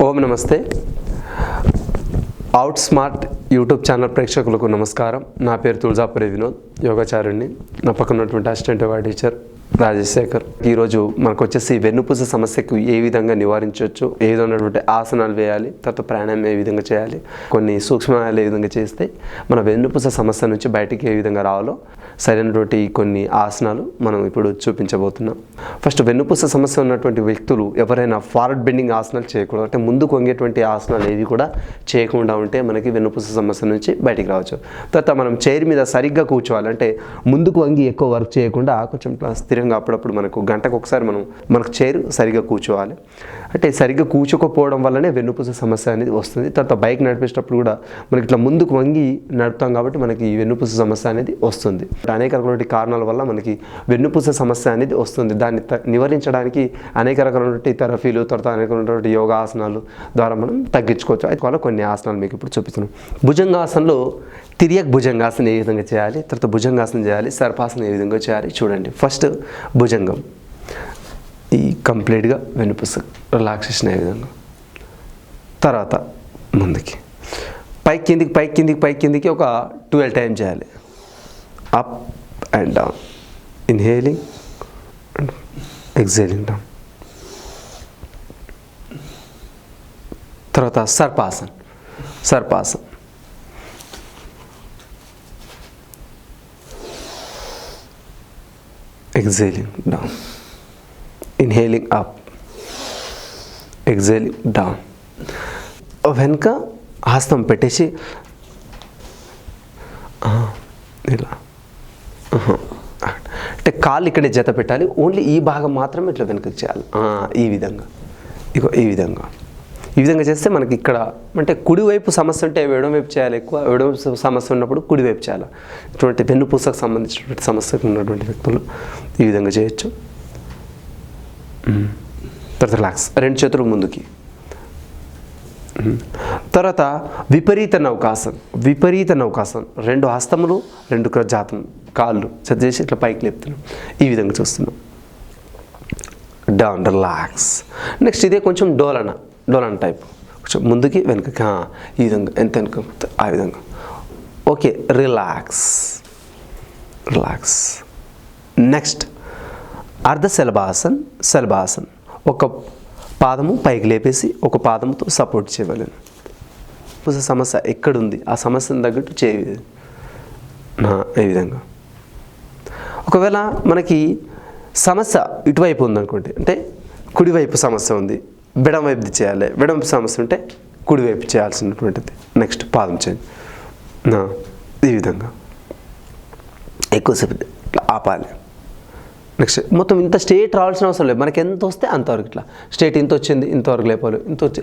ఓం నమస్తే. అవుట్స్మార్ట్ YouTube channel ప్రేక్షకులకు నమస్కారం. నా పేరు తుల్జాపురి వినోద్, యోగాచార్యుడిని. నా పక్కన ఉన్నటువంటి అసిస్టెంట్ యోగా టీచర్ రాజశేఖర్. ఈరోజు మనకు వచ్చేసి వెన్నుపూస సమస్యకు ఏ విధంగా నివారించవచ్చు, ఏ విధమైనటువంటి ఆసనాలు వేయాలి, తర్వాత ప్రాణాయామం ఏ విధంగా చేయాలి, కొన్ని సూక్ష్మాలు ఏ విధంగా చేస్తే మన వెన్నుపూస సమస్య నుంచి బయటికి ఏ విధంగా రావాలో సరైనటువంటి కొన్ని ఆసనాలు మనం ఇప్పుడు చూపించబోతున్నాం. ఫస్ట్, వెన్నుపూస సమస్య ఉన్నటువంటి వ్యక్తులు ఎవరైనా ఫార్వర్డ్ బెండింగ్ ఆసనాలు చేయకూడదు. అంటే ముందుకు వంగేటువంటి ఆసనాలు ఏవి కూడా చేయకుండా ఉంటే మనకి వెన్నుపూస సమస్య నుంచి బయటికి రావచ్చు. తర్వాత మనం చైర్ మీద సరిగ్గా కూర్చోవాలి. అంటే ముందుకు వంగి ఎక్కువ వర్క్ చేయకుండా కొంచెం స్థిరంగా అప్పుడప్పుడు మనకు గంటకు ఒకసారి మనకు చైర్ సరిగ్గా కూర్చోవాలి. అంటే సరిగ్గా కూర్చోకపోవడం వల్లనే వెన్నుపూస సమస్య అనేది వస్తుంది. తర్వాత బైక్ నడిపేటప్పుడు కూడా మనకి ఇట్లా ముందుకు వంగి నడుపుతాం కాబట్టి మనకి ఈ వెన్నుపూస సమస్య అనేది వస్తుంది. అనేక రకమైన కారణాల వల్ల మనకి వెన్నుపూస సమస్య అనేది వస్తుంది. దాన్ని నివారించడానికి అనేక రకమైనటువంటి థెరపీలు, తర్వాత అనేక రకమైనటువంటి యోగాసనాలు ద్వారా మనం తగ్గించుకోవచ్చు. అయితే వల్ల కొన్ని ఆసనాలు మీకు ఇప్పుడు చూపిస్తున్నాం. భుజంగాసనంలో తిరియక్ భుజంగాసనం ఏ విధంగా చేయాలి, తర్వాత భుజంగాసనం చేయాలి, సర్పాసనం ఏ విధంగా చేయాలి చూడండి. ఫస్ట్ భుజంగం, ఈ కంప్లీట్గా వెన్నుపూస రిలాక్సేషన్ అయ్యే విధంగా. తర్వాత ముందుకి పైకి కిందికి పైకి కిందికి పైకి కిందికి ఒక 12 టైమ్స్ చేయాలి. Up and down, inhaling and exhaling down. తర్వాత sarpasan, exhaling down, inhaling up, exhaling down. వెనుక హస్తం పెట్టేసి ఇలా అంటే కాళ్ళు ఇక్కడే జత పెట్టాలి. ఓన్లీ ఈ భాగం మాత్రమే ఇట్లా వెనుకకి చేయాలి. ఈ విధంగా, ఇగో ఈ విధంగా చేస్తే మనకి ఇక్కడ అంటే కుడివైపు సమస్య ఉంటే ఎడమవైపు చేయాలి ఎక్కువ, ఎడమవైపు సమస్య ఉన్నప్పుడు కుడివైపు చేయాలి. ఇటువంటి వెన్నుపూసకు సంబంధించినటువంటి సమస్యకు ఉన్నటువంటి వ్యక్తులు ఈ విధంగా చేయొచ్చు. తర్వాత రిలాక్స్, 2 చేతులు ముందుకి. తర్వాత విపరీత నౌకాసన్, 2 హస్తములు 2 జాతం కాళ్ళు జత చేసి ఇట్లా పైకి లేపుతున్నాం. ఈ విధంగా చూస్తున్నాం. Down, relax. నెక్స్ట్ ఇదే కొంచెం డోలన టైప్, కొంచెం ముందుకి వెనుకకి, ఈ విధంగా ఎంత వెనుక ఆ విధంగా. Okay, relax. నెక్స్ట్ అర్ధ శలభాసన్, ఒక పాదము పైకి లేపేసి ఒక పాదంతో సపోర్ట్ చేయగలను. సమస్య ఎక్కడుంది ఆ సమస్యను తగ్గట్టు చేయ ఈ విధంగా. ఒకవేళ మనకి సమస్య ఇటువైపు ఉందనుకోండి, అంటే కుడివైపు సమస్య ఉంది, బెడమవైపుది చేయాలి. బెడమవైపు సమస్య ఉంటే కుడివైపు చేయాల్సినటువంటిది. నెక్స్ట్ పాదం చేయండి ఈ విధంగా, ఎక్కువసేపు ఇట్లా ఆపాలి. నెక్స్ట్ మొత్తం ఇంత స్ట్రేట్ రావాల్సిన అవసరం లేదు. మనకి ఎంత వస్తే అంతవరకు ఇట్లా స్ట్రేట్, ఇంత వచ్చింది ఇంతవరకు లేపాలి,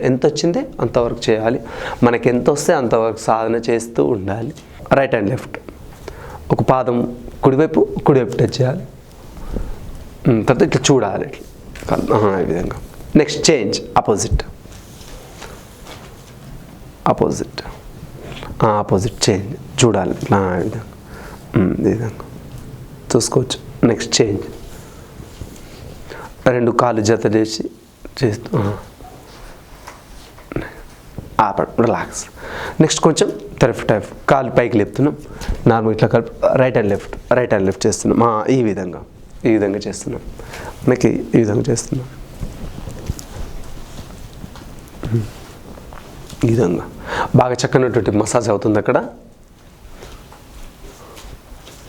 ఎంత వచ్చింది అంతవరకు చేయాలి. మనకి ఎంత వస్తే అంతవరకు సాధన చేస్తూ ఉండాలి. రైట్ అండ్ లెఫ్ట్, ఒక పాదం కుడివైపు టచ్ చేయాలి. తర్వాత ఇట్లా చూడాలి, ఇట్లా ఈ విధంగా. నెక్స్ట్ చేంజ్, ఆపోజిట్ చేంజ్ చూడాలి, ఇట్లా ఈ విధంగా చూసుకోవచ్చు. నెక్స్ట్ చేంజ్, 2 కాళ్ళు జత చేస్తూ ఆపడం, రిలాక్స్. నెక్స్ట్ కొంచెం థెరపీ టైప్, కాళ్ళు పైకి లేపుతున్నాం, నార్మల్ ఇట్లా కలిపి రైట్ అండ్ లెఫ్ట్ చేస్తున్నాం. ఈ విధంగా చేస్తున్నాం. మనకి ఈ విధంగా చేస్తున్నాం. ఈ విధంగా బాగా చక్కనటువంటి మసాజ్ అవుతుంది అక్కడ.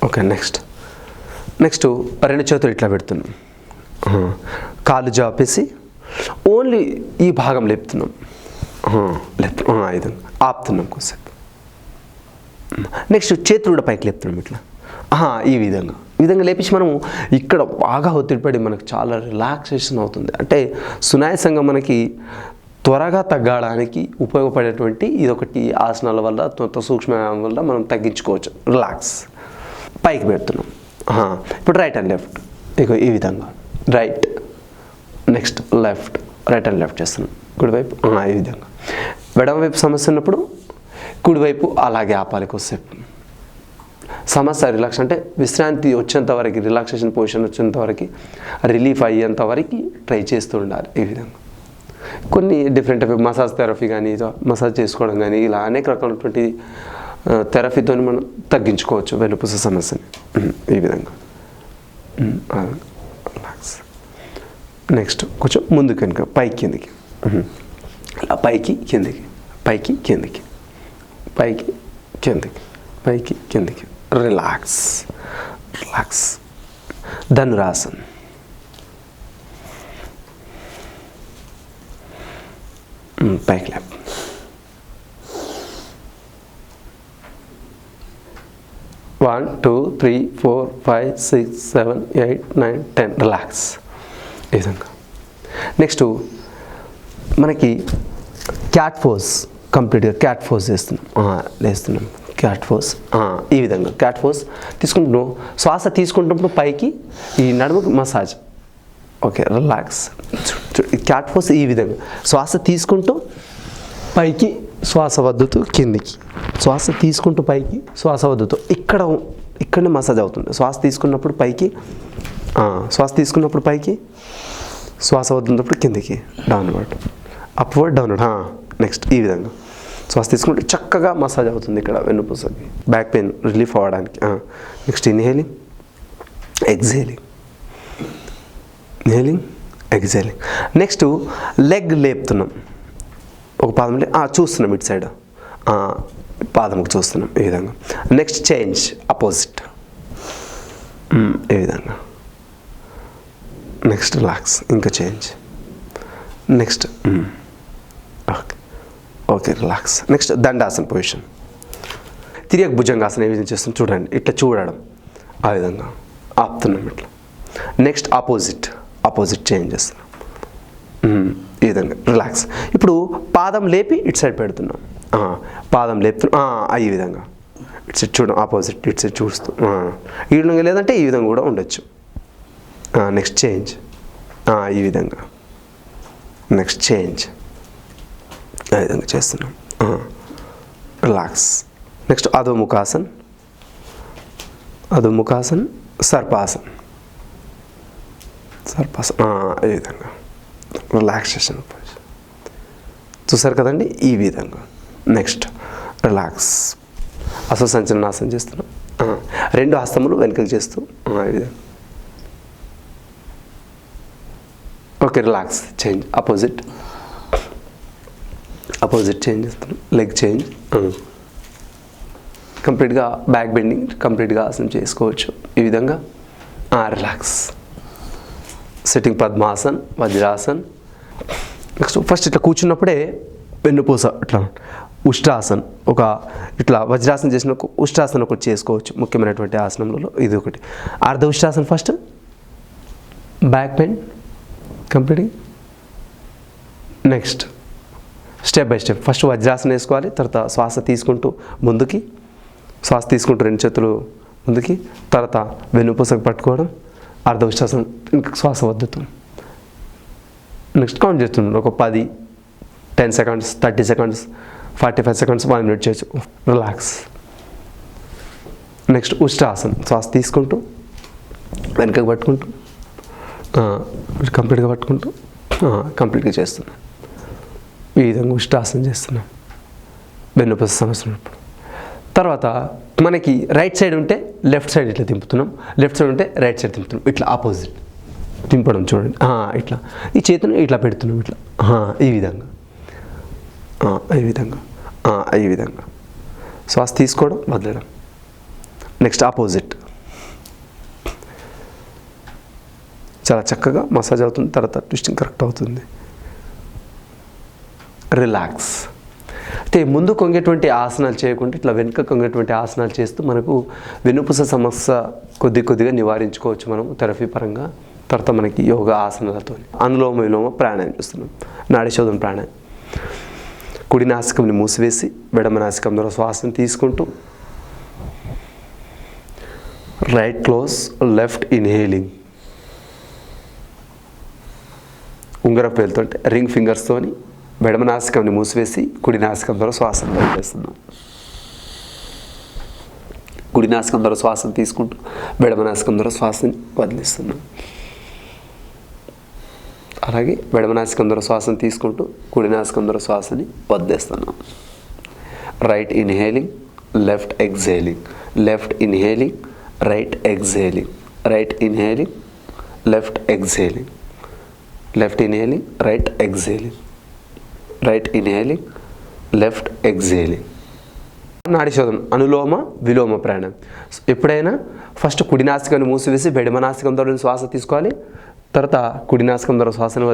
ఓకే, నెక్స్ట్ 2 చేతులు ఇట్లా పెడుతున్నాం, కాళ్ళు జాపేసి ఓన్లీ ఈ భాగం లేపుతున్నాం, ఈ విధంగా ఆపుతున్నాం కొద్దిసేపు. నెక్స్ట్ చేతులు కూడా పైకి లేపుతున్నాం ఇట్లా, ఈ విధంగా లేపించి మనము ఇక్కడ బాగా ఒత్తిడిపడి మనకు చాలా రిలాక్సేషన్ అవుతుంది. అంటే సునాయాసంగా మనకి త్వరగా తగ్గడానికి ఉపయోగపడేటువంటి ఇదొకటి ఆసనాల వల్ల, సూక్ష్మవ్యాయామం వల్ల మనం తగ్గించుకోవచ్చు. రిలాక్స్, పైకి పెడుతున్నాం. ఇప్పుడు రైట్ అండ్ లెఫ్ట్, ఇక ఈ విధంగా right, next left, right and left చేస్తున్నాం. కుడివైపు ఈ విధంగా. ఎడమవైపు సమస్య ఉన్నప్పుడు కుడివైపు అలాగే ఆపాలి కొద్దిసేపు. సమస్య రిలాక్స్ అంటే విశ్రాంతి వచ్చేంత వరకు, రిలాక్సేషన్ పొజిషన్ వచ్చేంత వరకు, రిలీఫ్ అయ్యేంత వరకు ట్రై చేస్తూ ఉండాలి. ఈ విధంగా కొన్ని డిఫరెంట్ టైప్ మసాజ్ థెరపీ కానీ మసాజ్ చేసుకోవడం కానీ ఇలా అనేక రకాలైనటువంటి థెరపీతో మనం తగ్గించుకోవచ్చు వెన్నుపూస సమస్యని. ఈ విధంగా రిలాక్స్. నెక్స్ట్ కొంచెం ముందుకు వెనుక పైకి కిందికి, అలా పైకి కిందికి, పైకి కిందికి, పైకి కిందికి, పైకి కిందికి. Relax relax. ధనురాసన్. పైకి లేపు. 1 2 3 4 5 6 7 8 9 10. రిలాక్స్. ఈ విధంగా. నెక్స్ట్ మనకి క్యాట్ పోజ్, కంప్లీట్గా క్యాట్ పోజ్ లేస్తున్నాం. క్యాట్ పోజ్ ఈ విధంగా క్యాట్ పోజ్ తీసుకుంటున్నాం. శ్వాస తీసుకుంటున్నప్పుడు పైకి ఈ నడుముకి massage. Okay, relax. Cat pose ఈ విధంగా శ్వాస తీసుకుంటూ పైకి, శ్వాస వద్దుతూ కిందికి, శ్వాస తీసుకుంటూ పైకి, శ్వాస వద్దుతూ ఇక్కడనే మసాజ్ అవుతుంది. శ్వాస తీసుకున్నప్పుడు పైకి, శ్వాస తీసుకున్నప్పుడు పైకి, శ్వాస వద్దున్నప్పుడు కిందికి, డౌన్వర్డ్, అప్వర్డ్, డౌన్వర్డ్. నెక్స్ట్ ఈ విధంగా శ్వాస తీసుకుంటే చక్కగా మసాజ్ అవుతుంది ఇక్కడ వెన్నుపూసకి, బ్యాక్ పెయిన్ రిలీఫ్ అవ్వడానికి. Next inhaling, exhaling, inhaling, exhaling. Next leg లేపుతున్నాం. ఒక పాదం చూస్తున్నాం ఇటు సైడ్, పాదంకు చూస్తున్నాం ఈ విధంగా. నెక్స్ట్ చేంజ్, అపోజిట్ ఈ విధంగా. నెక్స్ట్ రిలాక్స్, ఇంకా change. Next okay okay relax. Next dandasana position. తిరిగి భుజంగాసన ఏ విధంగా చేస్తాం చూడండి, ఇట్లా చూడడం, ఆ విధంగా ఆపుతున్నాం ఇట్లా. నెక్స్ట్ ఆపోజిట్, ఆపోజిట్ చేంజ్ చేస్తున్నాం ఈ విధంగా. రిలాక్స్. ఇప్పుడు పాదం లేపి ఇటు సైడ్ పెడుతున్నాం, పాదం లేపుతున్నాం ఈ విధంగా. ఇటు సైడ్ చూడడం, ఆపోజిట్ ఇటు సైడ్ చూస్తూ ఈ విధంగా, లేదంటే ఈ విధంగా కూడా ఉండొచ్చు. నెక్స్ట్ చేంజ్ ఈ విధంగా. నెక్స్ట్ చేంజ్ ఆ విధంగా చేస్తున్నాం. రిలాక్స్. నెక్స్ట్ అధోముఖాసన్, అధోముఖాసన్, సర్పాసన్, సర్పాసన్ ఈ విధంగా. రిలాక్సేషన్ చూసారు కదండి, ఈ విధంగా. Next relax. అశ్వసంచలనాసనం చేస్తున్నాం. రెండు హస్తములు వెనుకలు చేస్తూ ఈ విధంగా. Okay, relax. Change, opposite, opposite change చేస్తున్నాం. Leg change. కంప్లీట్గా బ్యాక్ బెండింగ్ కంప్లీట్గా ఆసనం చేసుకోవచ్చు ఈ విధంగా. Relax. Sitting padmasan, vajrasan. Next first ఇట్లా కూర్చున్నప్పుడే వెన్నుపూస ఇట్లా ఉష్ట్రాసన్, ఒక ఇట్లా వజ్రాసనం చేసిన ఉష్ట్రాసనం ఒకటి చేసుకోవచ్చు. ముఖ్యమైనటువంటి ఆసనంలో ఇది ఒకటి. Ardha ushtrasan first, back bend కంప్లీట్గా. Next step by step first వజ్రాసనం వేసుకోవాలి. తర్వాత శ్వాస తీసుకుంటూ ముందుకి, శ్వాస తీసుకుంటూ రెండు చేతులు ముందుకి, తర్వాత వెన్నుపూసకు పట్టుకోవడం, అర్ధ ఉష్ట్రాసనం, ఇంకా శ్వాస వద్దుతూ. నెక్స్ట్ కౌంట్ చేస్తున్నాం. ఒక 10 10 సెకండ్స్, 30 సెకండ్స్, 45 సెకండ్స్, 1 మినిట్ చేయొచ్చు. రిలాక్స్. నెక్స్ట్ ఉష్ట్రాసన్, శ్వాస తీసుకుంటూ వెనకకు పట్టుకుంటూ కంప్లీట్గా పట్టుకుంటూ కంప్లీట్గా చేస్తున్నాం. ఈ విధంగా ఉష్ట్రాసనం చేస్తున్నాం వెన్నుపూస సమస్య ఉన్నప్పుడు. తర్వాత మనకి రైట్ సైడ్ ఉంటే లెఫ్ట్ సైడ్ ఇట్లా తింపుతున్నాం, లెఫ్ట్ సైడ్ ఉంటే రైట్ సైడ్ తింపుతున్నాం. ఇట్లా ఆపోజిట్ తింపడం చూడండి. ఇట్లా ఈ చేతిని ఇట్లా పెడుతున్నాం, ఇట్లా ఈ విధంగా, ఈ విధంగా, ఈ విధంగా. శ్వాస తీసుకోవడం, వదలడం. Next opposite. చాలా చక్కగా మసాజ్ అవుతుంది, తర్వాత ట్విస్టింగ్ కరెక్ట్ అవుతుంది. రిలాక్స్. అయితే ముందు కొంగేటువంటి ఆసనాలు చేయకుండా ఇట్లా వెనుక కొంగేటువంటి ఆసనాలు చేస్తూ మనకు వెన్నుపూస సమస్య కొద్దిగా నివారించుకోవచ్చు మనం థెరపీ పరంగా. తర్వాత మనకి యోగా ఆసనాలతో అనులోమ విలోమ ప్రాణాయామం చేస్తున్నాం. నాడీ శోధన ప్రాణాయామం. కుడి నాసికంని మూసివేసి ఎడమ నాసికం ద్వారా శ్వాసను తీసుకుంటూ రైట్ క్లోజ్, లెఫ్ట్ ఇన్హేలింగ్. ఉంగరపు వేలుతో రింగ్ ఫింగర్స్తోని ఎడమ నాసికంని మూసివేసి కుడి నాసికం ద్వారా శ్వాసను వదిలేస్తున్నాం. కుడి నాసికం ద్వారా శ్వాసను తీసుకుంటూ ఎడమ నాసికం ద్వారా శ్వాసని వదిలేస్తున్నాం. అలాగే ఎడమ నాసికం ద్వారా శ్వాసను తీసుకుంటూ కుడి నాసికం ద్వారా శ్వాసని వదిలేస్తున్నాం. Right inhaling, left exhaling, left inhaling, right exhaling, right inhaling, left exhaling, left inhaling, right exhaling, right inhaling, left exhaling. Nadi shodhana anulom విలోమ ప్రాణాయామం. ఎప్పుడైనా ఫస్ట్ కుడి నాసికాన్ని మూసివేసి ఎడమ నాసికం ద్వారా శ్వాస తీసుకోవాలి. తర్వాత కుడి నాసికం ద్వారా శ్వాసను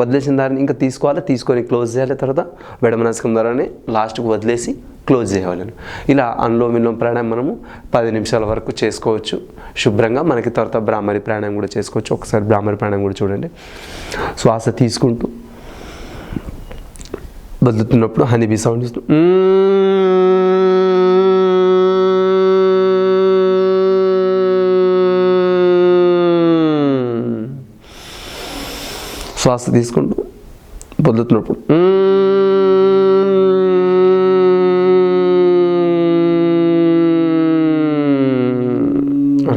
వదిలేసిన దాన్ని ఇంకా తీసుకోవాలి, తీసుకొని క్లోజ్ చేయాలి. తర్వాత ఎడమ నాసికం ద్వారానే లాస్ట్కు వదిలేసి క్లోజ్ చేయాలి. ఇలా అనులోమ విలోమ ప్రాణాయామం మనము 10 నిమిషాల వరకు చేసుకోవచ్చు శుభ్రంగా. మనకి తర్వాత భ్రామరి ప్రాణాయామం కూడా చేసుకోవచ్చు. ఒకసారి భ్రామరి ప్రాణాయామం కూడా చూడండి. శ్వాస తీసుకుంటూ వదులుతున్నప్పుడు హనీబీ సౌండ్ ఇస్తూ శ్వాస తీసుకుంటూ వదులుతున్నప్పుడు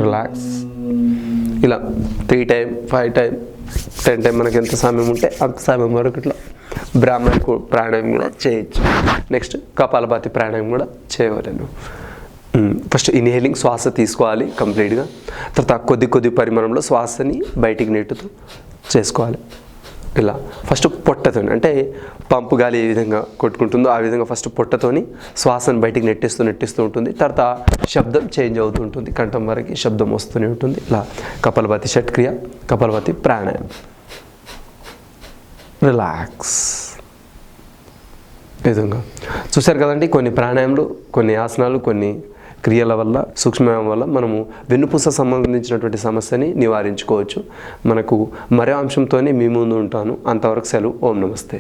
రిలాక్స్. ఇలా 3 టైం 5 టైం 10 టైం మనకి ఎంత సమయం ఉంటే అంత సమయం వరకు ఇట్లా బ్రాహ్మణ ప్రాణాయామం కూడా చేయొచ్చు. నెక్స్ట్ కపాలభాతి ప్రాణాయామం కూడా చేయవలేను. ఫస్ట్ ఇన్హేలింగ్ శ్వాస తీసుకోవాలి కంప్లీట్గా. తర్వాత కొద్ది పరిమాణంలో శ్వాసని బయటికి నెట్టుతూ చేసుకోవాలి. ఇలా ఫస్ట్ పొట్టతో, అంటే పంపు గాలి ఏ విధంగా కొట్టుకుంటుందో ఆ విధంగా ఫస్ట్ పొట్టతోని శ్వాసను బయటికి నెట్టిస్తూ ఉంటుంది. తర్వాత శబ్దం చేంజ్ అవుతూ ఉంటుంది, కంఠం వరకు శబ్దం వస్తూనే ఉంటుంది. ఇలా కపాలభాతి షట్క్రియ, కపాలభాతి ప్రాణాయామం. రిలాక్స్. ఈ విధంగా చూశారు కదండి, కొన్ని ప్రాణాయామాలు, కొన్ని ఆసనాలు, కొన్ని క్రియల వల్ల, సూక్ష్మవ్యాయామం వల్ల మనము వెన్నుపూస సంబంధించినటువంటి సమస్యని నివారించుకోవచ్చు. మనకు మరో అంశంతోనే మీ ముందు ఉంటాను. అంతవరకు సెలవు. ఓం నమస్తే.